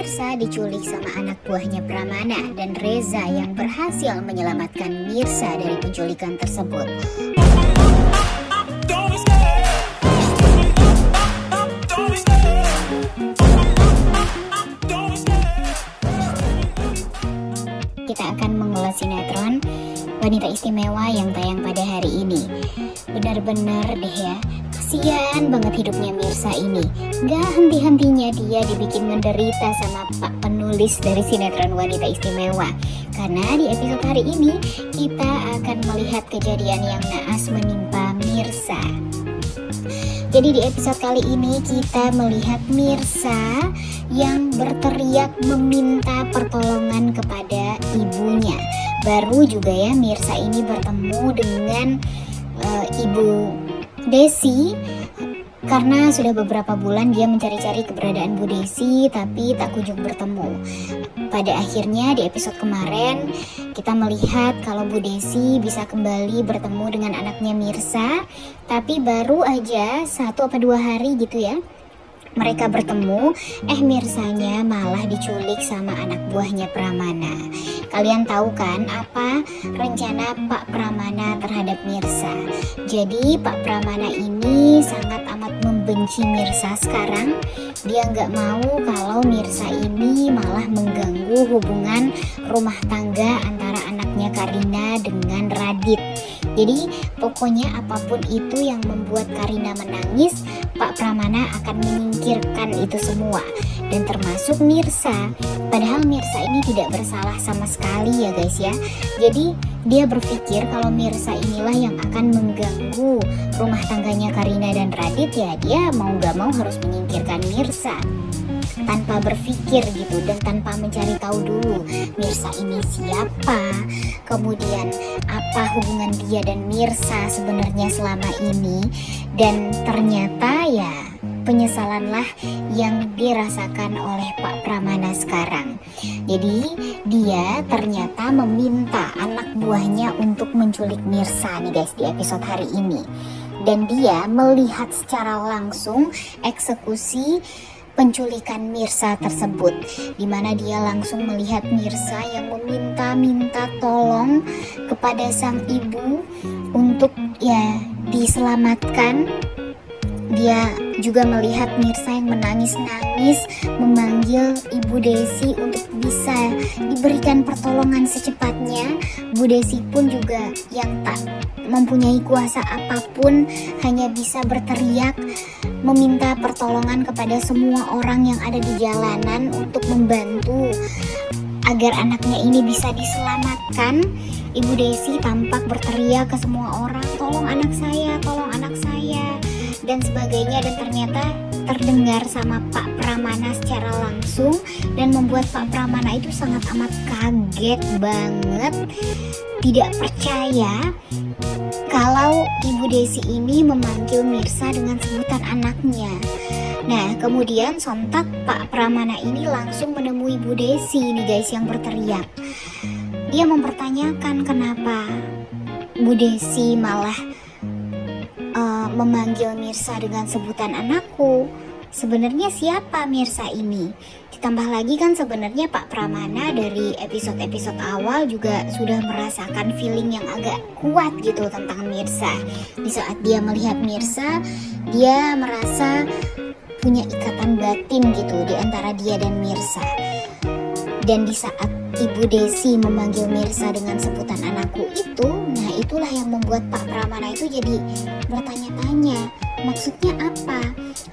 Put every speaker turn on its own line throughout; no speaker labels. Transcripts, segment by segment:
Mirsa diculik sama anak buahnya Pramana dan Reza yang berhasil menyelamatkan Mirsa dari penculikan tersebut. Kita akan mengulas sinetron Wanita Istimewa yang tayang pada hari ini. Benar-benar deh ya, kasihan banget hidupnya Mirsa ini. Gak henti-hentinya dia dibikin menderita sama Pak penulis dari sinetron Wanita Istimewa. Karena di episode hari ini kita akan melihat kejadian yang naas menimpa Mirsa. Jadi di episode kali ini kita melihat Mirsa yang berteriak meminta pertolongan kepada ibunya. Baru juga ya Mirsa ini bertemu dengan Ibu Desi, karena sudah beberapa bulan dia mencari-cari keberadaan Bu Desi tapi tak kunjung bertemu. Pada akhirnya di episode kemarin kita melihat kalau Bu Desi bisa kembali bertemu dengan anaknya Mirsa, tapi baru aja 1 atau 2 hari gitu ya mereka bertemu, Mirsanya malah diculik sama anak buahnya Pramana. Kalian tahu kan apa rencana Pak Pramana terhadap Mirsa? Jadi Pak Pramana ini sangat amat membenci Mirsa sekarang. Dia nggak mau kalau Mirsa ini malah mengganggu hubungan rumah tangga antara anaknya Karina dengan Radit. Jadi pokoknya apapun itu yang membuat Karina menangis, Pak Pramana akan menyingkirkan itu semua, dan termasuk Mirsa. Padahal Mirsa ini tidak bersalah sama sekali ya guys ya. Jadi dia berpikir kalau Mirsa inilah yang akan mengganggu rumah tangganya Karina dan Radit, ya dia mau gak mau harus menyingkirkan Mirsa tanpa berpikir gitu dan tanpa mencari tahu dulu Mirsa ini siapa, kemudian apa hubungan dia dan Mirsa sebenarnya selama ini. Dan ternyata ya penyesalanlah yang dirasakan oleh Pak Pramana sekarang. Jadi dia ternyata meminta anak buahnya untuk menculik Mirsa nih guys di episode hari ini. Dan dia melihat secara langsung eksekusi penculikan Mirsa tersebut, di mana dia langsung melihat Mirsa yang meminta tolong kepada sang ibu untuk ya diselamatkan. Dia juga melihat Mirsa yang menangis-nangis memanggil Ibu Desi untuk bisa diberikan pertolongan secepatnya. Bu Desi pun juga yang tak mempunyai kuasa apapun, hanya bisa berteriak meminta pertolongan kepada semua orang yang ada di jalanan untuk membantu agar anaknya ini bisa diselamatkan. Ibu Desi tampak berteriak ke semua orang, tolong anak saya, dan sebagainya, dan ternyata terdengar sama Pak Pramana secara langsung dan membuat Pak Pramana itu sangat amat kaget banget, tidak percaya kalau Ibu Desi ini memanggil Mirsa dengan sebutan anaknya. Nah kemudian sontak Pak Pramana ini langsung menemui Bu Desi nih guys yang berteriak. Dia mempertanyakan kenapa Bu Desi malah memanggil Mirsa dengan sebutan anakku. Sebenarnya siapa Mirsa ini? Ditambah lagi kan sebenarnya Pak Pramana dari episode-episode awal juga sudah merasakan feeling yang agak kuat gitu tentang Mirsa. Di saat dia melihat Mirsa, dia merasa punya ikatan batin gitu di antara dia dan Mirsa. Dan di saat Ibu Desi memanggil Mirsa dengan sebutan anakku itu, nah itulah yang membuat Pak Pramana itu jadi bertanya-tanya, maksudnya apa?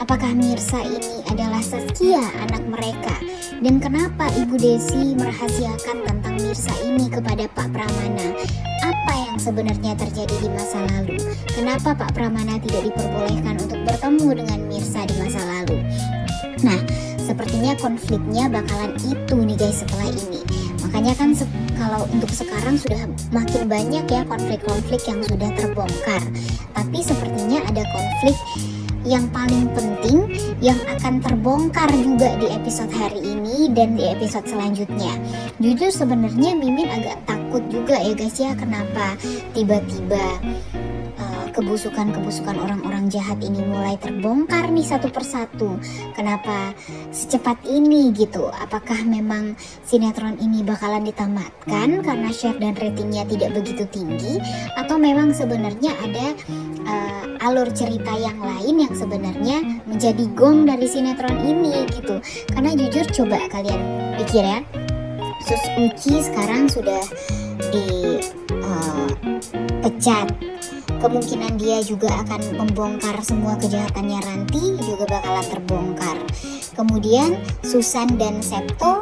Apakah Mirsa ini adalah Saskia, anak mereka? Dan kenapa Ibu Desi merahasiakan tentang Mirsa ini kepada Pak Pramana? Apa yang sebenarnya terjadi di masa lalu? Kenapa Pak Pramana tidak diperbolehkan untuk bertemu dengan Mirsa di masa lalu? Nah, sepertinya konfliknya bakalan itu nih guys setelah ini. Makanya kan kalau untuk sekarang sudah makin banyak ya konflik-konflik yang sudah terbongkar. Tapi sepertinya ada konflik yang paling penting yang akan terbongkar juga di episode hari ini dan di episode selanjutnya. Jujur sebenarnya Mimin agak takut juga ya guys ya, kenapa tiba-tiba kebusukan-kebusukan orang-orang jahat ini mulai terbongkar nih satu persatu. Kenapa secepat ini gitu? Apakah memang sinetron ini bakalan ditamatkan karena share dan ratingnya tidak begitu tinggi, atau memang sebenarnya ada alur cerita yang lain yang sebenarnya menjadi gong dari sinetron ini gitu? Karena jujur, coba kalian pikir ya, Sus Uci sekarang sudah dipecat. Kemungkinan dia juga akan membongkar semua kejahatannya Ranti, juga bakalan terbongkar. Kemudian Susan dan Septo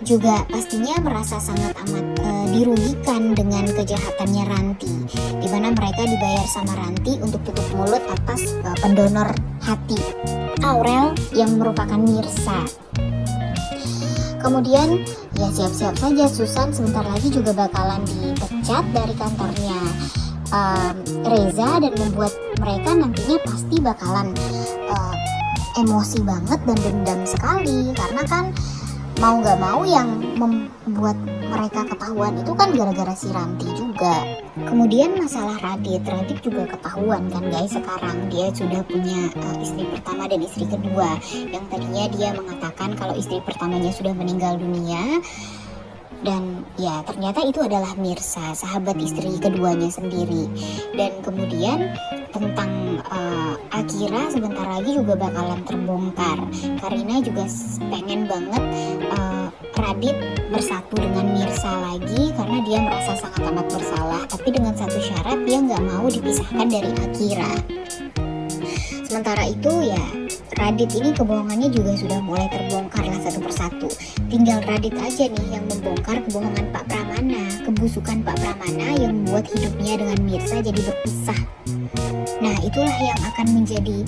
juga pastinya merasa sangat amat dirugikan dengan kejahatannya Ranti, di mana mereka dibayar sama Ranti untuk tutup mulut atas pendonor hati Aurel yang merupakan Mirsa. Kemudian ya siap-siap saja Susan sebentar lagi juga bakalan dipecat dari kantornya Reza, dan membuat mereka nantinya pasti bakalan emosi banget dan dendam sekali, karena kan mau gak mau yang membuat mereka ketahuan itu kan gara-gara si Ranti juga. Kemudian masalah Radit juga ketahuan kan guys, sekarang dia sudah punya istri pertama dan istri kedua. Yang tadinya dia mengatakan kalau istri pertamanya sudah meninggal dunia, dan ya ternyata itu adalah Mirsa, sahabat istri keduanya sendiri. Dan kemudian tentang Akira sebentar lagi juga bakalan terbongkar. Karina juga pengen banget Radit bersatu dengan Mirsa lagi karena dia merasa sangat amat bersalah, tapi dengan satu syarat, dia nggak mau dipisahkan dari Akira. Sementara itu ya Radit ini kebohongannya juga sudah mulai terbongkar lah satu persatu. Tinggal Radit aja nih yang membongkar kebohongan Pak Pramana, kebusukan Pak Pramana yang membuat hidupnya dengan Mirsa jadi berpisah. Nah itulah yang akan menjadi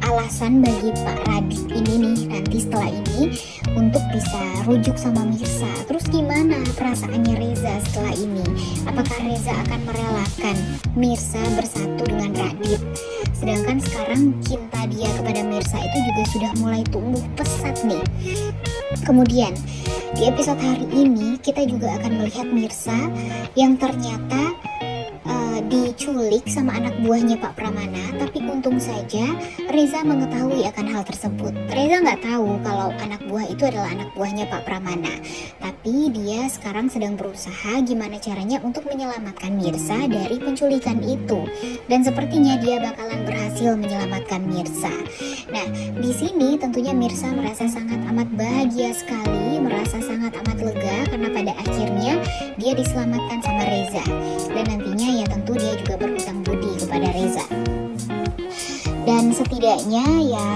alasan bagi Pak Radit ini nih nanti setelah ini untuk bisa rujuk sama Mirsa. Terus gimana perasaannya Reza setelah ini? Apakah Reza akan merelakan Mirsa bersatu dengan Radit? Sedangkan sekarang cinta dia kepada Mirsa itu juga sudah mulai tumbuh pesat nih. Kemudian di episode hari ini kita juga akan melihat Mirsa yang ternyata diculik sama anak buahnya Pak Pramana, tapi untung saja Reza mengetahui akan hal tersebut. Reza nggak tahu kalau anak buah itu adalah anak buahnya Pak Pramana, tapi dia sekarang sedang berusaha gimana caranya untuk menyelamatkan Mirsa dari penculikan itu, dan sepertinya dia bakalan berhasil menyelamatkan Mirsa. Nah, di sini tentunya Mirsa merasa sangat amat bahagia sekali, merasa sangat amat lega karena pada akhirnya dia diselamatkan sama Reza, dan nantinya ya tentu dia juga berhutang budi kepada Reza. Dan setidaknya ya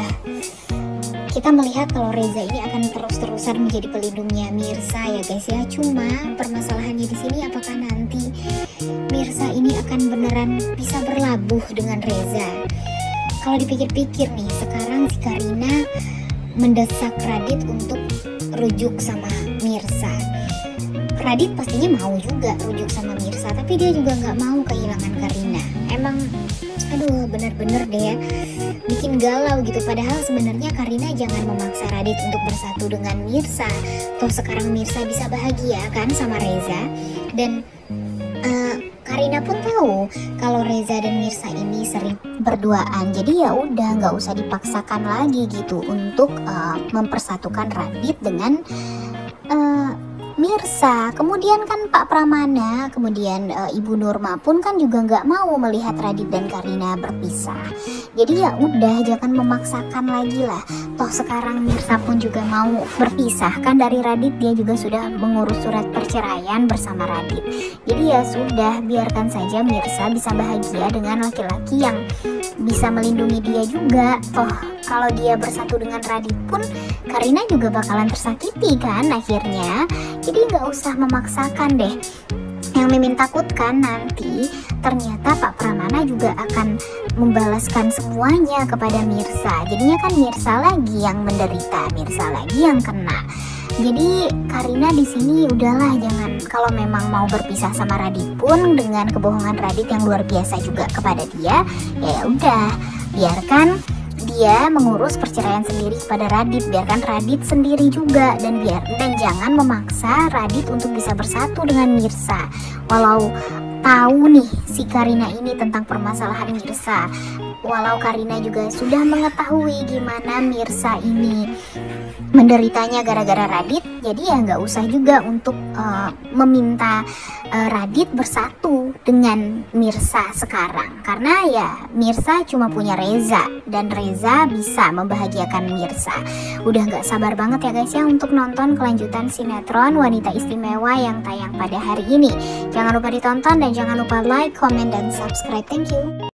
kita melihat kalau Reza ini akan terus-terusan menjadi pelindungnya Mirsa ya guys ya. Cuma permasalahannya di sini apakah nanti Mirsa ini akan beneran bisa berlabuh dengan Reza? Kalau dipikir-pikir nih, sekarang si Karina mendesak Radit untuk rujuk sama Mirsa. Radit pastinya mau juga rujuk sama Mirsa, tapi dia juga nggak mau kehilangan Karina. Emang aduh bener-bener deh ya, bikin galau gitu. Padahal sebenarnya Karina jangan memaksa Radit untuk bersatu dengan Mirsa. Toh sekarang Mirsa bisa bahagia kan sama Reza. Dan Karina pun tahu kalau Reza dan Mirsa ini sering berduaan. Jadi ya udah nggak usah dipaksakan lagi gitu untuk mempersatukan Radit dengan Mirsa. Kemudian kan Pak Pramana, kemudian Ibu Nurma pun kan juga nggak mau melihat Radit dan Karina berpisah. Jadi ya udah jangan memaksakan lagi lah. Toh sekarang Mirsa pun juga mau berpisah kan dari Radit, dia juga sudah mengurus surat perceraian bersama Radit. Jadi ya sudah, biarkan saja Mirsa bisa bahagia dengan laki-laki yang bisa melindungi dia juga. Toh kalau dia bersatu dengan Radit pun Karina juga bakalan tersakiti kan akhirnya. Jadi nggak usah memaksakan deh. Yang Mimin takutkan nanti ternyata Pak Pramana juga akan membalaskan semuanya kepada Mirsa. Jadinya kan Mirsa lagi yang menderita, Mirsa lagi yang kena. Jadi Karina di sini udahlah, jangan, kalau memang mau berpisah sama Radit pun dengan kebohongan Radit yang luar biasa juga kepada dia, ya udah biarkan dia mengurus perceraian sendiri kepada Radit, biarkan Radit sendiri juga, dan jangan memaksa Radit untuk bisa bersatu dengan Mirsa. Walau tahu nih si Karina ini tentang permasalahan Mirsa. Walau Karina juga sudah mengetahui gimana Mirsa ini menderitanya gara-gara Radit, jadi ya nggak usah juga untuk meminta Radit bersatu dengan Mirsa sekarang, karena ya Mirsa cuma punya Reza dan Reza bisa membahagiakan Mirsa. Udah nggak sabar banget ya guys ya untuk nonton kelanjutan sinetron Wanita Istimewa yang tayang pada hari ini. Jangan lupa ditonton dan jangan lupa like, comment, dan subscribe. Thank you.